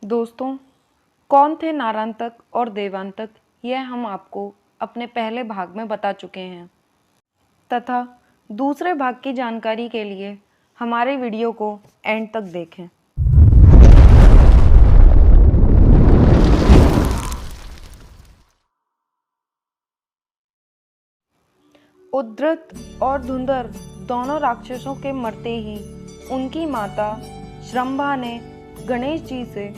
दोस्तों, कौन थे नारांतक और देवांतक, यह हम आपको अपने पहले भाग में बता चुके हैं तथा दूसरे भाग की जानकारी के लिए हमारे वीडियो को एंड तक देखें। उद्धृत और धुंधर दोनों राक्षसों के मरते ही उनकी माता श्रम्भा ने गणेश जी से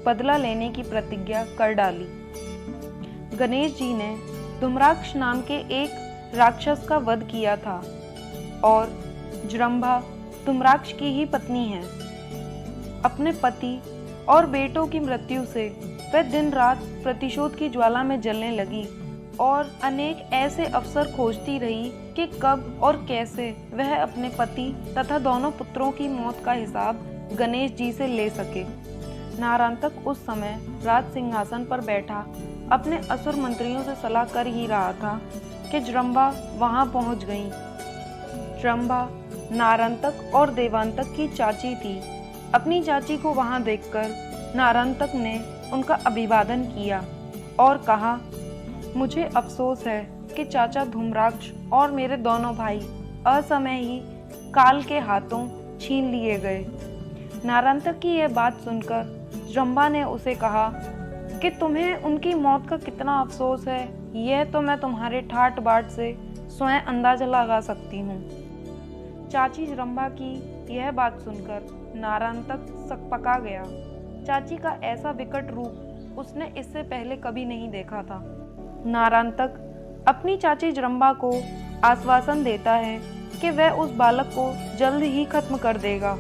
बदला लेने की प्रतिज्ञा कर डाली। गणेश जी ने धूम्राक्ष नाम के एक राक्षस का वध किया था और जृंभा धूम्राक्ष की ही पत्नी है। अपने पति और बेटों की मृत्यु से वह दिन रात प्रतिशोध की ज्वाला में जलने लगी और अनेक ऐसे अवसर खोजती रही कि कब और कैसे वह अपने पति तथा दोनों पुत्रों की मौत का हिसाब गणेश जी से ले सके। नारांतक उस समय राज सिंहासन पर बैठा अपने असुर मंत्रियों से सलाह कर ही रहा था कि जृंभा वहां पहुंच गई। जृंभा नारांतक और देवांतक की चाची थी। अपनी चाची को वहां देखकर नारांतक ने उनका अभिवादन किया और कहा, मुझे अफसोस है कि चाचा धूम्राक्ष और मेरे दोनों भाई असमय ही काल के हाथों छीन लिए गए। नारांतक की यह बात सुनकर जृंभा ने उसे कहा कि तुम्हें उनकी मौत का कितना अफसोस है, यह तो मैं तुम्हारे ठाट बाट से स्वयं अंदाजा लगा सकती हूँ। चाची जृंभा की यह बात सुनकर नारांतक सकपका गया। चाची का ऐसा विकट रूप उसने इससे पहले कभी नहीं देखा था। नारांतक अपनी चाची जृंभा को आश्वासन देता है कि वह उस बालक को जल्द ही खत्म कर देगा,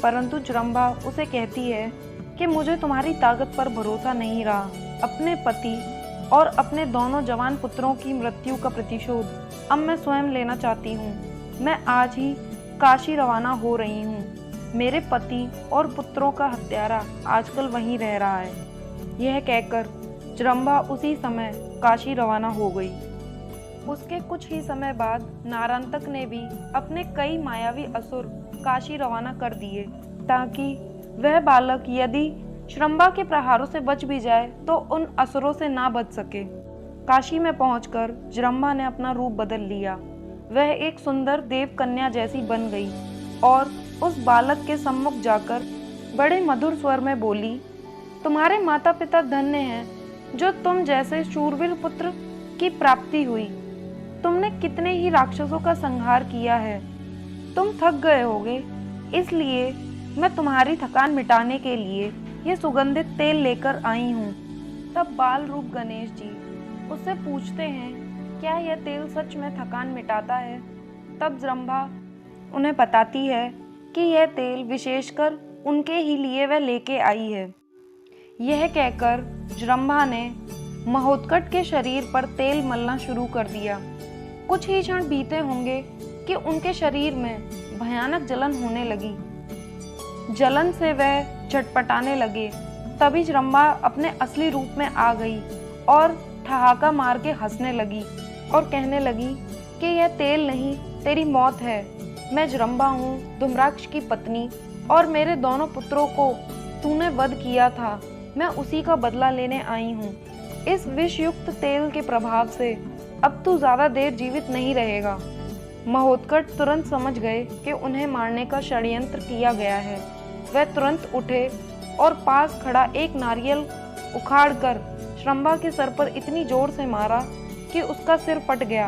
परंतु जृंभा उसे कहती है कि मुझे तुम्हारी ताकत पर भरोसा नहीं रहा। अपने पति और अपने दोनों जवान पुत्रों की मृत्यु का प्रतिशोध अब मैं स्वयं लेना चाहती हूँ। मैं आज ही काशी रवाना हो रही हूँ। मेरे पति और पुत्रों का हत्यारा आजकल वहीं रह रहा है। यह कहकर जृंभा उसी समय काशी रवाना हो गई। उसके कुछ ही समय बाद नारांतक ने भी अपने कई मायावी असुर काशी रवाना कर दिए ताकि वह बालक यदि जृंभा के प्रहारों से बच भी जाए तो उन असुरों से ना बच सके। काशी में पहुंचकर जृंभा ने अपना रूप बदल लिया। वह एक सुंदर देव कन्या जैसी बन गई और उस बालक के सम्मुख जाकर बड़े मधुर स्वर में बोली, तुम्हारे माता पिता धन्य हैं जो तुम जैसे शूरवीर पुत्र की प्राप्ति हुई। तुमने कितने ही राक्षसों का संहार किया है। तुम थक गए होगे, इसलिए मैं तुम्हारी थकान मिटाने के लिए ये सुगंधित तेल लेकर आई हूँ। तब बाल रूप गणेश जी उससे पूछते हैं, क्या यह तेल सच में थकान मिटाता है? तब जृंभा उन्हें बताती है कि यह तेल विशेषकर उनके ही लिए वह लेके आई है। यह कहकर जृंभा ने महोत्कट के शरीर पर तेल मलना शुरू कर दिया। कुछ ही क्षण बीते होंगे कि उनके शरीर में भयानक जलन होने लगी। जलन से वह झटपटाने लगे। तभी जृंभा अपने असली रूप में आ गई और ठहाका मार के हंसने लगी और कहने लगी कि यह तेल नहीं, तेरी मौत है। मैं जृंभा हूँ, धूम्राक्ष की पत्नी, और मेरे दोनों पुत्रों को तूने वध किया था। मैं उसी का बदला लेने आई हूँ। इस विषयुक्त तेल के प्रभाव से अब तू ज्यादा देर जीवित नहीं रहेगा। महोत्कट तुरंत समझ गए कि उन्हें मारने का षड्यंत्र किया गया है। वह तुरंत उठे और पास खड़ा एक नारियल उखाड़कर जृंभा के सर पर इतनी जोर से मारा कि उसका सिर फट गया।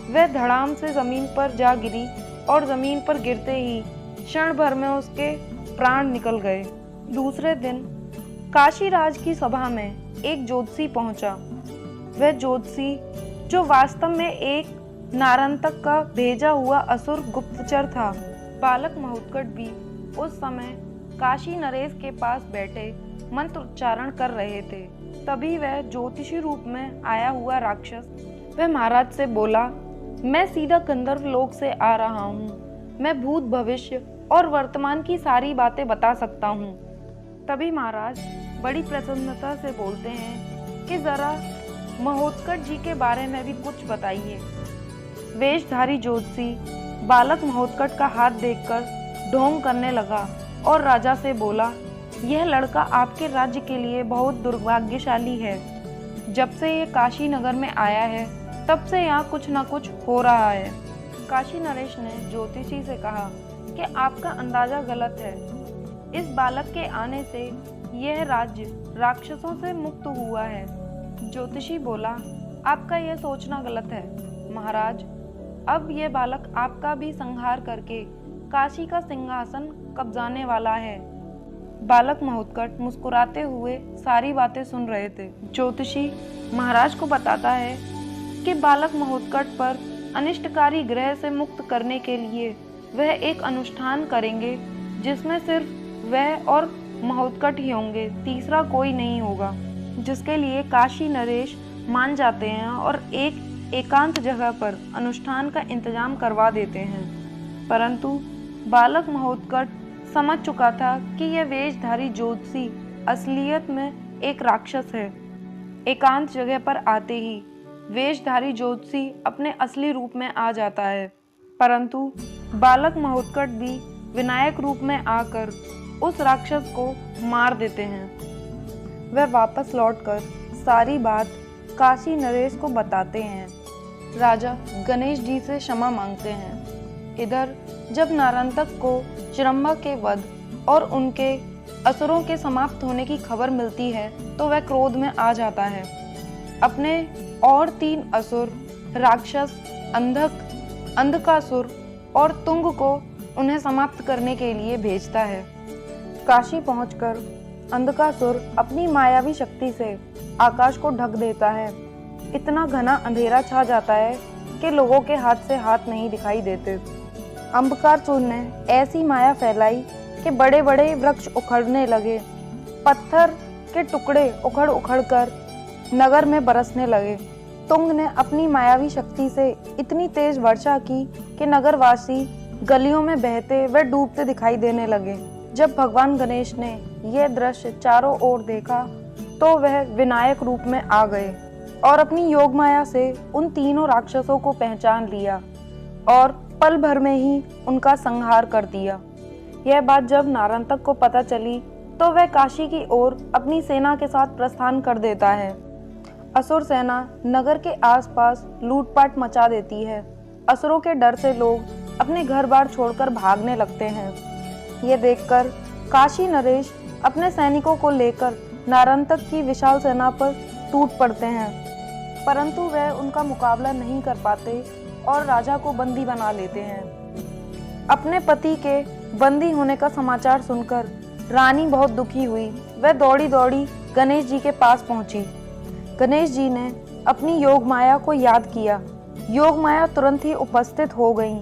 वह धड़ाम से जमीन पर जा गिरी और जमीन पर गिरते ही क्षण भर में उसके प्राण निकल गए। दूसरे दिन काशीराज की सभा में एक ज्योतिषी पहुंचा। वह ज्योतिषी, जो वास्तव में एक नारांतक का भेजा हुआ असुर गुप्तचर था। बालक महोत्कट भी उस समय काशी नरेश के पास बैठे मंत्र उच्चारण कर रहे थे। तभी वह ज्योतिषी रूप में आया हुआ राक्षस वह महाराज से बोला, मैं सीधा गंधर्व लोक से आ रहा हूँ। मैं भूत भविष्य और वर्तमान की सारी बातें बता सकता हूँ। तभी महाराज बड़ी प्रसन्नता से बोलते हैं कि जरा महोत्कट जी के बारे में भी कुछ बताइए। वेशधारी ज्योतिषी बालक महोत्कट का हाथ देखकर ढोंग करने लगा और राजा से बोला, यह लड़का आपके राज्य के लिए बहुत दुर्भाग्यशाली है। जब से ये काशी नगर में आया है तब से यहाँ कुछ न कुछ हो रहा है। काशी नरेश ने ज्योतिषी से कहा कि आपका अंदाजा गलत है। इस बालक के आने से यह राज्य राक्षसों से मुक्त हुआ है। ज्योतिषी बोला, आपका यह सोचना गलत है महाराज। अब यह बालक आपका भी संहार करके काशी का सिंहासन कब्जाने वाला है। बालक महोत्कट मुस्कुराते हुए सारी बातें सुन रहे थे। ज्योतिषी महाराज को बताता है कि बालक महोत्कट पर अनिष्टकारी ग्रह से मुक्त करने के लिए वह एक अनुष्ठान करेंगे जिसमें सिर्फ वह और महोत्कट ही होंगे, तीसरा कोई नहीं होगा। जिसके लिए काशी नरेश मान जाते हैं और एक एकांत जगह पर अनुष्ठान का इंतजाम करवा देते हैं। परंतु बालक महोत्कट समझ चुका था कि यह वेशधारी ज्योतिषी असलियत में एक राक्षस है। एकांत जगह पर आते ही वेशधारी ज्योतिषी अपने असली रूप में आ जाता है, परंतु बालक महोत्कट भी विनायक रूप में आकर उस राक्षस को मार देते हैं। वह वापस लौटकर सारी बात काशी नरेश को बताते हैं। राजा गणेश जी से क्षमा मांगते हैं। इधर जब नारंतक को चिरम्बा के वध और उनके असुरों के समाप्त होने की खबर मिलती है तो वह क्रोध में आ जाता है। अपने और 3 असुर राक्षस अंधकासुर और तुंग को उन्हें समाप्त करने के लिए भेजता है। काशी पहुंचकर अंधकासुर अपनी मायावी शक्ति से आकाश को ढक देता है। इतना घना अंधेरा छा जाता है कि लोगों के हाथ से हाथ नहीं दिखाई देते। अंधकासुर ने ऐसी माया फैलाई कि बड़े बड़े वृक्ष उखड़ने लगे। पत्थर के टुकड़े उखड़ उखड़ कर नगर में बरसने लगे। तुंग ने अपनी मायावी शक्ति से इतनी तेज वर्षा की कि नगरवासी गलियों में बहते व डूबते दिखाई देने लगे। जब भगवान गणेश ने यह दृश्य चारों ओर देखा तो वह विनायक रूप में आ गए और अपनी योग माया से उन तीनों राक्षसों को पहचान लिया और पल भर में ही उनका संहार कर दिया। यह बात जब नारंतक को पता चली तो वह काशी की ओर अपनी सेना के साथ प्रस्थान कर देता है। असुर सेना नगर के आसपास लूटपाट मचा देती है। असुरों के डर से लोग अपने घर बार छोड़कर भागने लगते हैं। यह देखकर काशी नरेश अपने सैनिकों को लेकर नारंतक की विशाल सेना पर टूट पड़ते हैं, परंतु वह उनका मुकाबला नहीं कर पाते और राजा को बंदी बना लेते हैं। अपने पति के बंदी होने का समाचार सुनकर रानी बहुत दुखी हुई। वह दौड़ी दौड़ी गणेश जी के पास पहुंची। गणेश जी ने अपनी योग माया को याद किया। योग माया तुरंत ही उपस्थित हो गई।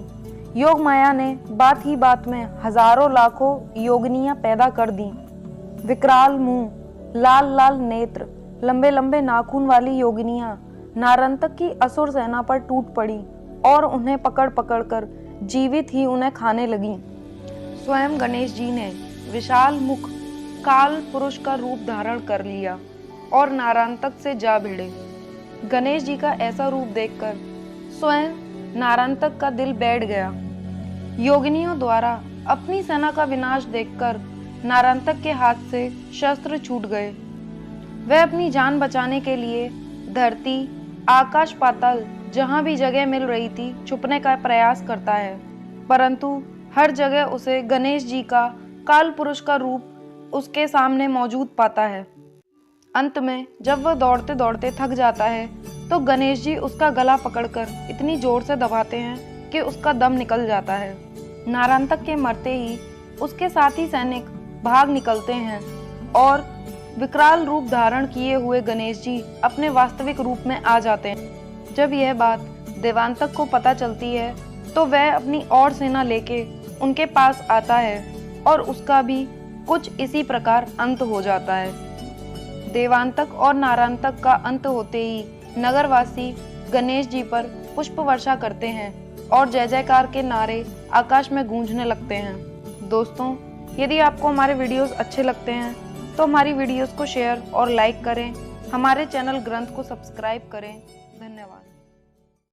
योग माया ने बात ही बात में हजारों लाखों योगिनियां पैदा कर दी। विकराल मुंह, लाल लाल नेत्र, लंबे लंबे नाखून वाली योगिनियां नारंतक की असुर सेना पर टूट पड़ी और उन्हें पकड़ पकड़ कर जीवित ही उन्हें खाने लगी। स्वयं गणेश जी ने विशाल मुख काल पुरुष का रूप धारण कर लिया और नारंतक से जा भिड़े। गणेश जी का ऐसा रूप देखकर स्वयं नारंतक का दिल बैठ गया। योगिनियों द्वारा अपनी सेना का विनाश देखकर नारंतक के हाथ से शस्त्र छूट गए। वह अपनी जान बचाने के लिए धरती, आकाश, पाताल जहां भी जगह मिल रही थी छुपने का प्रयास करता है, परंतु हर जगह उसे गणेश जी का काल पुरुष का रूप उसके सामने मौजूद पाता है। अंत में जब वह दौड़ते दौड़ते थक जाता है तो गणेश जी उसका गला पकड़कर इतनी जोर से दबाते हैं कि उसका दम निकल जाता है। नारंतक के मरते ही उसके साथी सैनिक भाग निकलते हैं और विकराल रूप धारण किए हुए गणेश जी अपने वास्तविक रूप में आ जाते हैं। जब यह बात देवांतक को पता चलती है तो वह अपनी और सेना लेके उनके पास आता है और उसका भी कुछ इसी प्रकार अंत हो जाता है। देवांतक और नारांतक का अंत होते ही नगरवासी गणेश जी पर पुष्प वर्षा करते हैं और जय जयकार के नारे आकाश में गूंजने लगते हैं। दोस्तों, यदि आपको हमारे वीडियोस अच्छे लगते हैं तो हमारी वीडियोस को शेयर और लाइक करें। हमारे चैनल ग्रंथ को सब्सक्राइब करें। धन्यवाद।